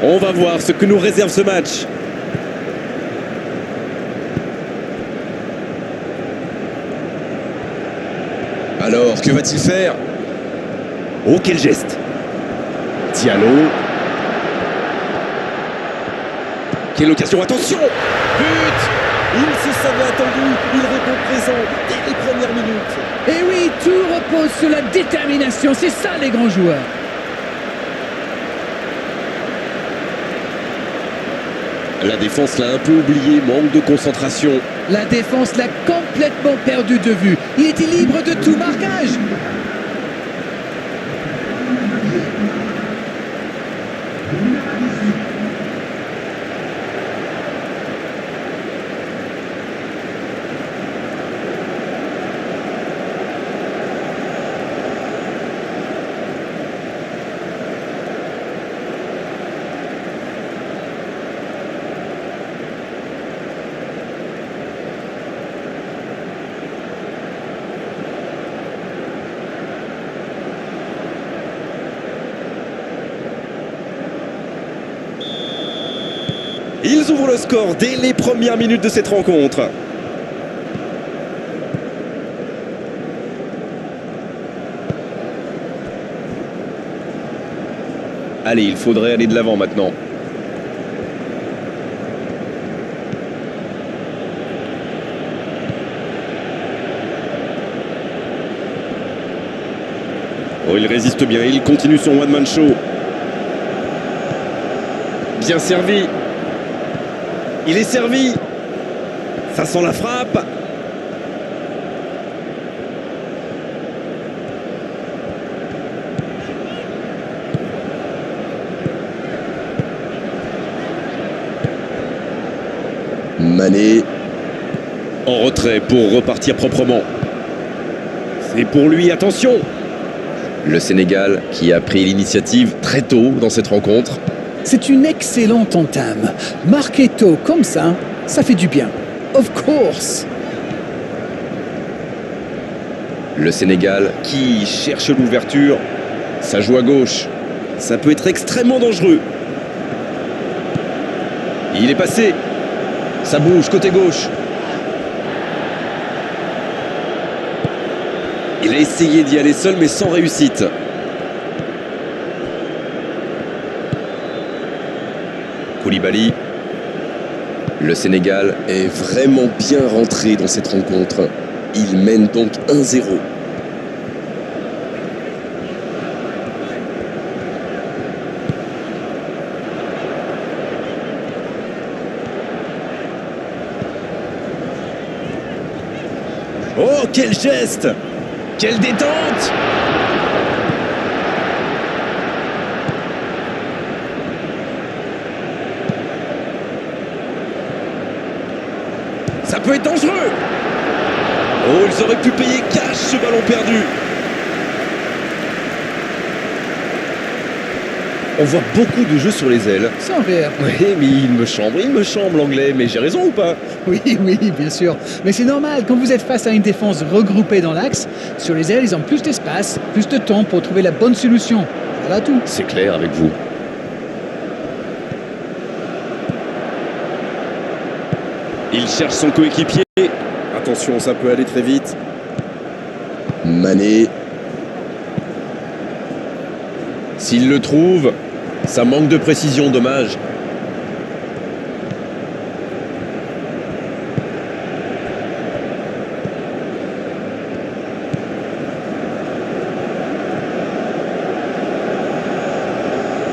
On va voir ce que nous réserve ce match. Alors, que va-t-il faire? Oh, quel geste! Diallo. Quelle occasion, attention! But! Il se savait attendu, il répond présent dès les premières minutes. Et oui, tout repose sur la détermination, c'est ça les grands joueurs. La défense l'a un peu oublié, manque de concentration. La défense l'a complètement perdu de vue. Il était libre de tout marquage. Ils ouvrent le score dès les premières minutes de cette rencontre. Allez, il faudrait aller de l'avant maintenant. Oh, il résiste bien, il continue son one-man show. Bien servi. Il est servi. Ça sent la frappe. Mané. En retrait pour repartir proprement. C'est pour lui, attention. Le Sénégal qui a pris l'initiative très tôt dans cette rencontre. C'est une excellente entame. Marquer tôt comme ça fait du bien. Of course. Le Sénégal qui cherche l'ouverture. Ça joue à gauche. Ça peut être extrêmement dangereux. Il est passé. Ça bouge côté gauche. Il a essayé d'y aller seul mais sans réussite. Koulibaly. Le Sénégal est vraiment bien rentré dans cette rencontre. Il mène donc 1-0. Oh, quel geste! Quelle détente! Ça peut être dangereux! Oh, ils auraient pu payer cash ce ballon perdu. On voit beaucoup de jeux sur les ailes. Sans rire. Oui, mais il me chambre l'anglais, mais j'ai raison ou pas? Oui, oui, bien sûr. Mais c'est normal, quand vous êtes face à une défense regroupée dans l'axe, sur les ailes, ils ont plus d'espace, plus de temps pour trouver la bonne solution. Voilà tout. C'est clair avec vous. Il cherche son coéquipier. Attention, ça peut aller très vite. Mané. S'il le trouve, ça manque de précision, dommage.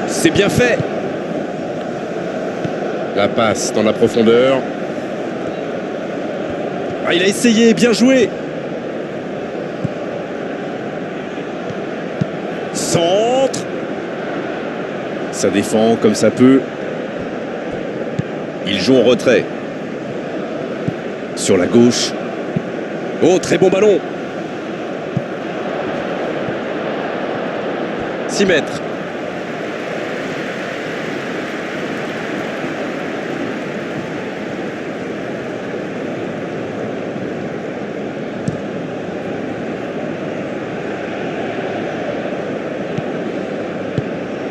C'est bien fait. La passe dans la profondeur. Ah, il a essayé, bien joué. Centre. Ça défend comme ça peut. Il joue en retrait. Sur la gauche. Oh, très bon ballon. 6 mètres.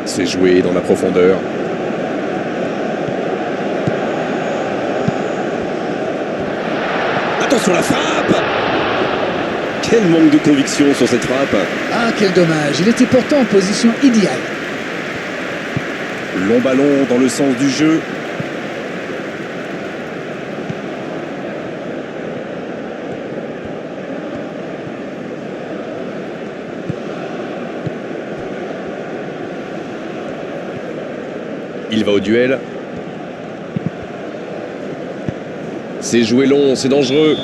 C'est joué dans la profondeur. Attention la frappe. Quel manque de conviction sur cette frappe. Ah, quel dommage. Il était pourtant en position idéale. Long ballon dans le sens du jeu. Il va au duel. C'est joué long, c'est dangereux.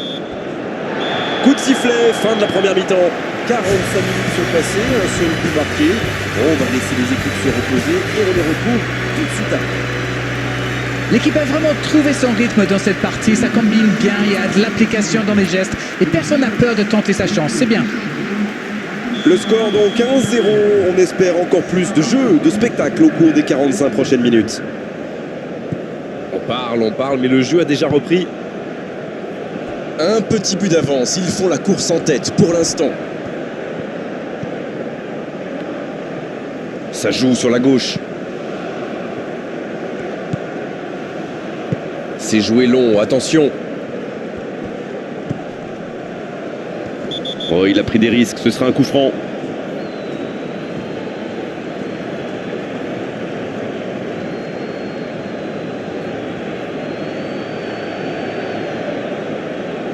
Coup de sifflet, fin de la première mi-temps. 45 minutes sont passées, un seul but marqué. On va laisser les équipes se reposer et on les retrouve tout de suite après. L'équipe a vraiment trouvé son rythme dans cette partie. Ça combine bien, il y a de l'application dans les gestes. Et personne n'a peur de tenter sa chance. C'est bien. Le score donc 1-0. On espère encore plus de jeu, de spectacle au cours des 45 prochaines minutes. On parle, mais le jeu a déjà repris. Un petit but d'avance, ils font la course en tête pour l'instant. Ça joue sur la gauche. C'est joué long, attention. Oh, il a pris des risques, ce sera un coup franc.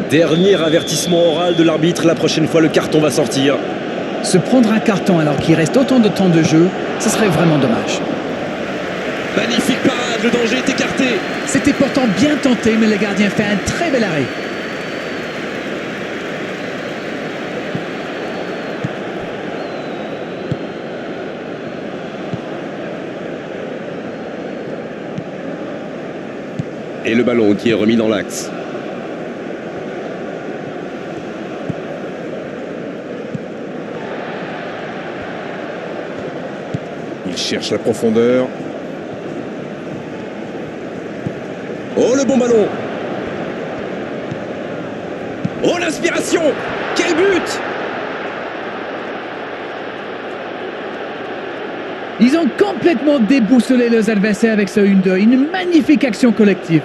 Dernier avertissement oral de l'arbitre, la prochaine fois le carton va sortir. Se prendre un carton alors qu'il reste autant de temps de jeu, ce serait vraiment dommage. Magnifique parade, le danger est écarté. C'était pourtant bien tenté, mais le gardien fait un très bel arrêt. Et le ballon qui est remis dans l'axe. Il cherche la profondeur. Oh, le bon ballon. Oh, l'inspiration. Quel but! Ils ont complètement déboussolé leurs adversaires avec ce 1-2. Une magnifique action collective.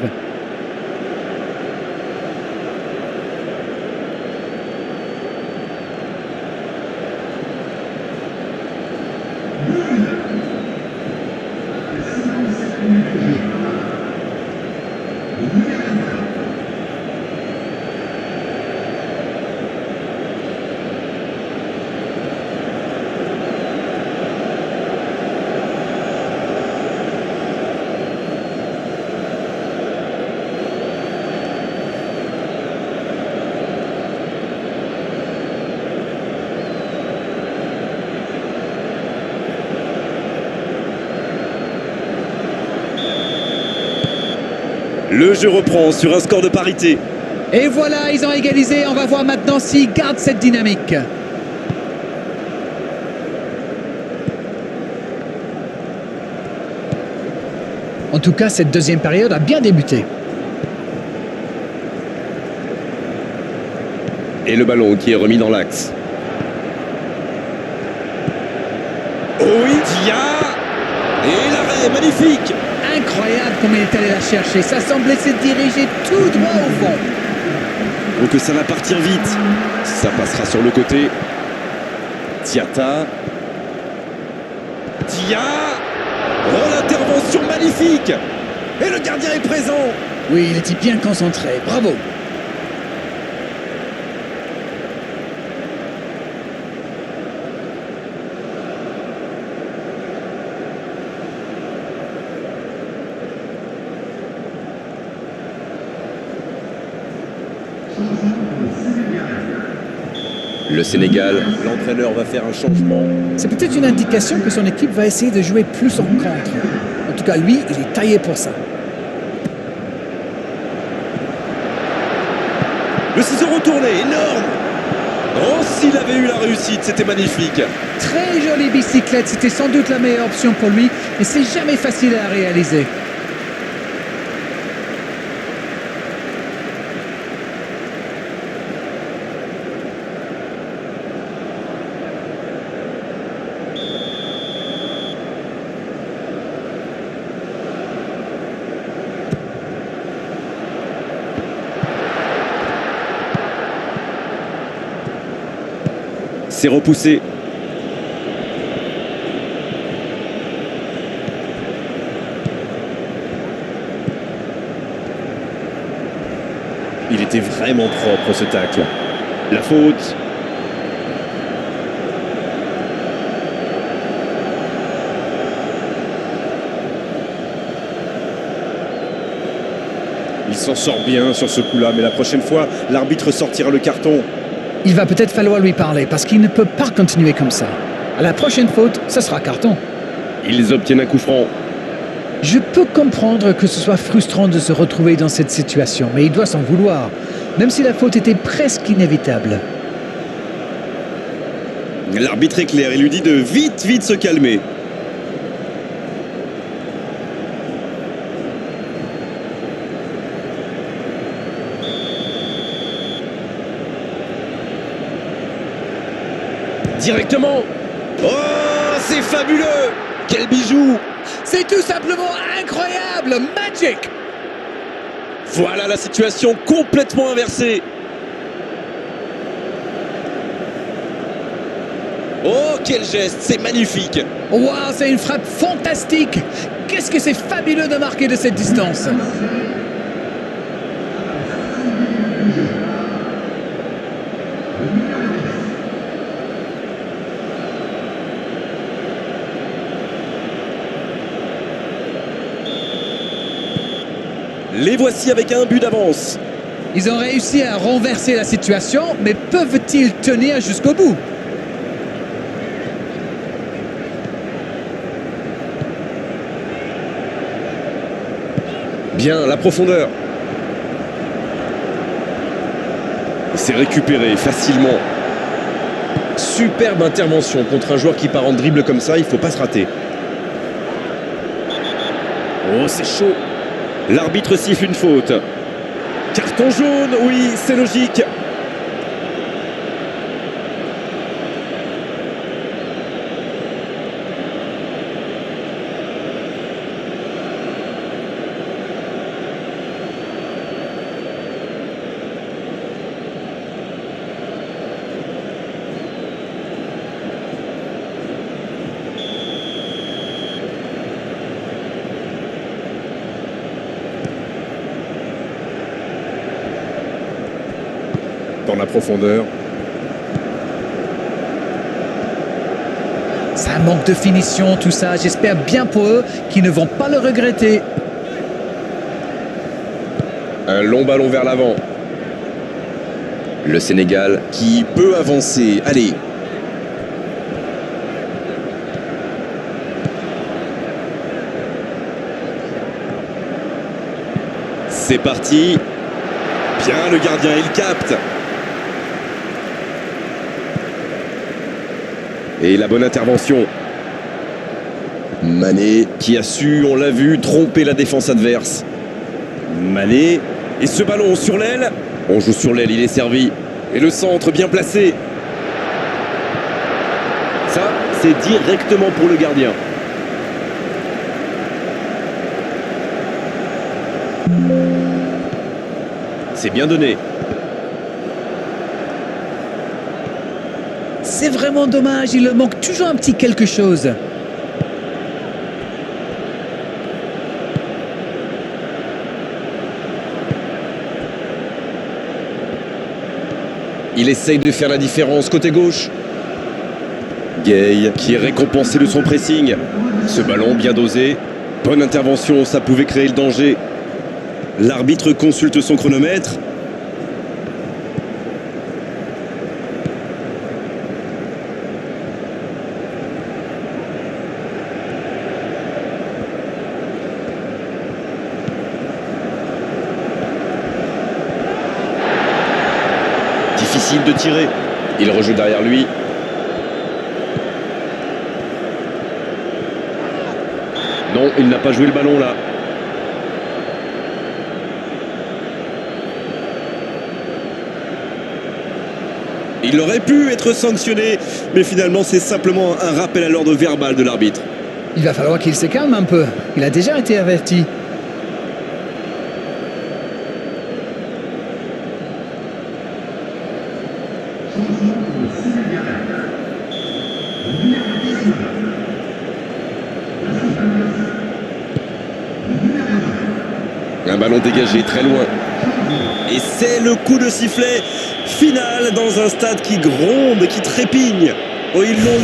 Le jeu reprend sur un score de parité. Et voilà, ils ont égalisé. On va voir maintenant s'ils gardent cette dynamique. En tout cas, cette deuxième période a bien débuté. Et le ballon qui est remis dans l'axe. Oh oui, Dia. Et l'arrêt, magnifique. Incroyable comme il est allé la chercher. Ça semblait se diriger tout droit au fond. Donc ça va partir vite. Ça passera sur le côté. Diata. Dia. Oh, l'intervention magnifique. Et le gardien est présent. Oui, il était bien concentré. Bravo. Le Sénégal, L'entraîneur va faire un changement. C'est peut-être une indication que son équipe va essayer de jouer plus en contre. En tout cas, lui, il est taillé pour ça. Le ciseau retourné, énorme. Oh, s'il avait eu la réussite, c'était magnifique. Très jolie bicyclette, c'était sans doute la meilleure option pour lui, mais c'est jamais facile à réaliser. C'est repoussé. Il était vraiment propre ce tacle. La faute. Il s'en sort bien sur ce coup-là, mais la prochaine fois, l'arbitre sortira le carton. Il va peut-être falloir lui parler parce qu'il ne peut pas continuer comme ça. À la prochaine faute, ce sera carton. Ils obtiennent un coup franc. Je peux comprendre que ce soit frustrant de se retrouver dans cette situation, mais il doit s'en vouloir, même si la faute était presque inévitable. L'arbitre est clair, il lui dit de vite se calmer. Directement. Oh, c'est fabuleux! Quel bijou! C'est tout simplement incroyable! Magic! Voilà la situation complètement inversée. Oh, quel geste! C'est magnifique! Waouh, c'est une frappe fantastique! Qu'est-ce que c'est fabuleux de marquer de cette distance! Les voici avec un but d'avance. Ils ont réussi à renverser la situation, mais peuvent-ils tenir jusqu'au bout? Bien, la profondeur. C'est récupéré facilement. Superbe intervention contre un joueur qui part en dribble comme ça, il ne faut pas se rater. Oh, c'est chaud. L'arbitre siffle une faute. Carton jaune, oui, c'est logique. Dans la profondeur. Ça manque de finition, tout ça. J'espère bien pour eux qu'ils ne vont pas le regretter. Un long ballon vers l'avant. Le Sénégal qui peut avancer. Allez. C'est parti. Bien, le gardien, il capte. Et la bonne intervention. Mané. Qui a su, on l'a vu, tromper la défense adverse. Mané. Et ce ballon sur l'aile. On joue sur l'aile, il est servi. Et le centre bien placé. Ça, c'est directement pour le gardien. C'est bien donné. C'est vraiment dommage, il leur manque toujours un petit quelque chose. Il essaye de faire la différence côté gauche. Gay qui est récompensé de son pressing. Ce ballon bien dosé. Bonne intervention, ça pouvait créer le danger. L'arbitre consulte son chronomètre. Difficile de tirer. Il rejoue derrière lui. Non, il n'a pas joué le ballon là. Il aurait pu être sanctionné, mais finalement c'est simplement un rappel à l'ordre verbal de l'arbitre. Il va falloir qu'il se calme un peu. Il a déjà été averti. Un ballon dégagé très loin. Et c'est le coup de sifflet final dans un stade qui gronde, qui trépigne. Oh, ils l'ont